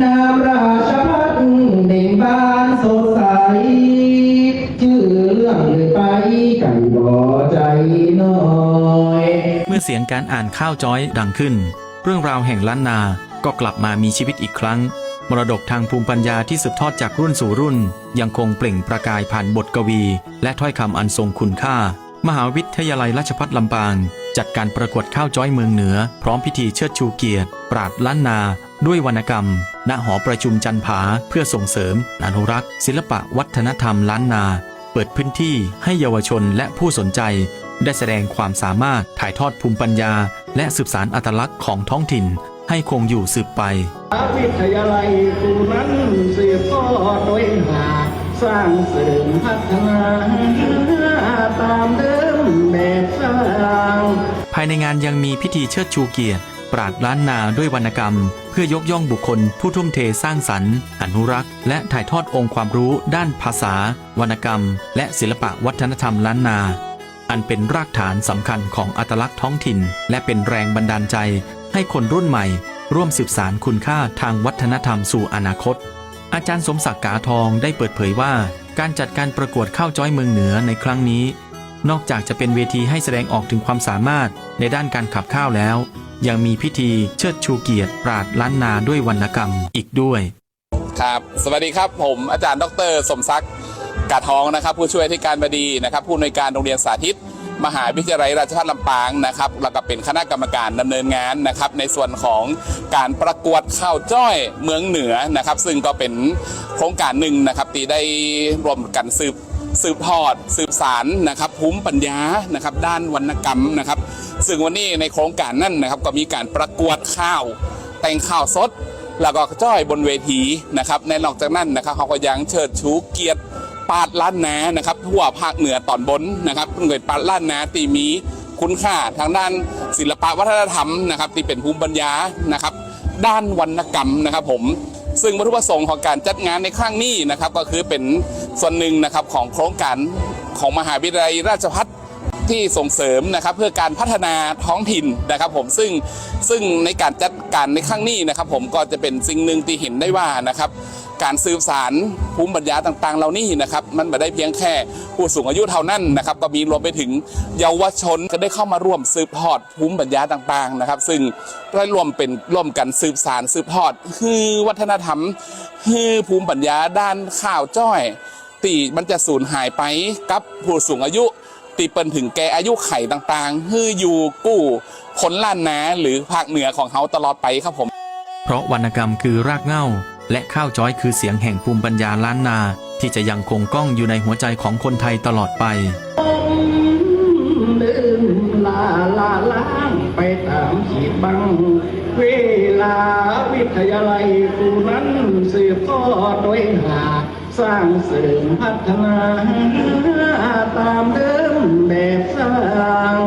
นามราชพัฒน์เด่นบานสดใสชื่อเรื่องเลยไปกันบ่ใจน้อยเมื่อเสียงการอ่านข้าวจ้อยดังขึ้นเรื่องราวแห่งล้านนาก็กลับมามีชีวิตอีกครั้งมรดกทางภูมิปัญญาที่สืบทอดจากรุ่นสู่รุ่นยังคงเปล่งประกายผ่านบทกวีและถ้อยคำอันทรงคุณค่ามหาวิทยาลัยราชภัฏลำปางจัดการประกวดข้าวจ้อยเมืองเหนือพร้อมพิธีเชิดชูเกียรติปราดล้านนาด้วยวรรณกรรมณหอประชุมจันผาเพื่อส่งเสริมอนุรักษ์ศิลปะวัฒนธรรมล้านนาเปิดพื้นที่ให้เยาวชนและผู้สนใจได้แสดงความสามารถถ่ายทอดภูมิปัญญาและสืบสานอัตลักษณ์ของท้องถิ่นให้คงอยู่สืบไปวิทยาลัยกูนั้นสืบทอดโดยหาสร้างเสริมพัฒนาตามเดิมแบบสร้างภายในงานยังมีพิธีเชิดชูเกียรติปราดล้านนาด้วยวรรณกรรมเพื่อยกย่องบุคคลผู้ทุ่มเทสร้างสรรค์อนุรักษ์และถ่ายทอดองค์ความรู้ด้านภาษาวรรณกรรมและศิลปะวัฒนธรรมล้านนาอันเป็นรากฐานสำคัญของอัตลักษณ์ท้องถิ่นและเป็นแรงบันดาลใจให้คนรุ่นใหม่ร่วมสืบสานคุณค่าทางวัฒนธรรมสู่อนาคตอาจารย์สมศักดิ์กาทองได้เปิดเผยว่าการจัดการประกวดข้าวจ้อยเมืองเหนือในครั้งนี้นอกจากจะเป็นเวทีให้แสดงออกถึงความสามารถในด้านการขับข้าวแล้วยังมีพิธีเชิดชูเกียรติปราดล้านนาด้วยวรรณกรรมอีกด้วยครับสวัสดีครับผมอาจารย์ดร.สมศักดิ์กาทองนะครับผู้ช่วยอธิการบดีนะครับผู้อำนวยการโรงเรียนสาธิตมหาวิทยาลัยราชภัฏลำปางนะครับแล้วก็เป็นคณะกรรมการดำเนินงานนะครับในส่วนของการประกวดข้าวจ้อยเมืองเหนือนะครับซึ่งก็เป็นโครงการหนึ่งนะครับที่ได้รวมกันสืบทอดสืบสารนะครับภูมิปัญญานะครับด้านวรรณกรรมนะครับซึ่งวันนี้ในโครงการนั้นนะครับก็มีการประกวดข้าวแต่งข้าวสดแล้วก็จ้อยบนเวทีนะครับในนอกจากนั้นนะครับเขาก็ยังเชิดชูเกียรติปราดล้านนานะครับทั่วภาคเหนือตอนบนนะครับเกิดปราดล้านนาตีมีคุณค่าทางด้านศิลปะวัฒนธรรมนะครับที่เป็นภูมิปัญญานะครับด้านวรรณกรรมนะครับผมซึ่งวัตถุประสงค์ของการจัดงานในครั้งนี้นะครับก็คือเป็นส่วนหนึ่งนะครับของโครงการของมหาวิทยาลัยราชภัฏที่ส่งเสริมนะครับเพื่อการพัฒนาท้องถิ่นนะครับผมซึ่งในการจัดการในครั้งนี้นะครับผมก็จะเป็นสิ่งหนึ่งที่เห็นได้ว่านะครับการสืบสารภูมิปัญญาต่างๆเหล่านี้นะครับมันไม่ได้เพียงแค่ผู้สูงอายุเท่านั้นนะครับก็มีรวมไปถึงเยาวชนก็ได้เข้ามาร่วมสืบทอดภูมิปัญญาต่างๆนะครับซึ่งได้ร่วมกันสืบสารสืบทอดคือวัฒนธรรมคือภูมิปัญญาด้านข้าวจ้อยที่มันจะสูญหายไปกับผู้สูงอายุตีเปิลถึงแก่อายุไขต่างๆคืออยู่กู้คนล้านนาหรือภาคเหนือของเขาตลอดไปครับผมเพราะวรรณกรรมคือรากเหง้าและข้าวจ้อยคือเสียงแห่งภูมิปัญญาล้านนาที่จะยังคงก้องอยู่ในหัวใจของคนไทยตลอดไปล้างไปตามขีดบังเวลาวิทยาลัยกูนั้นสืบทอดโดยหาสร้างเสริมพัฒนาตามเดิมแบบสร้าง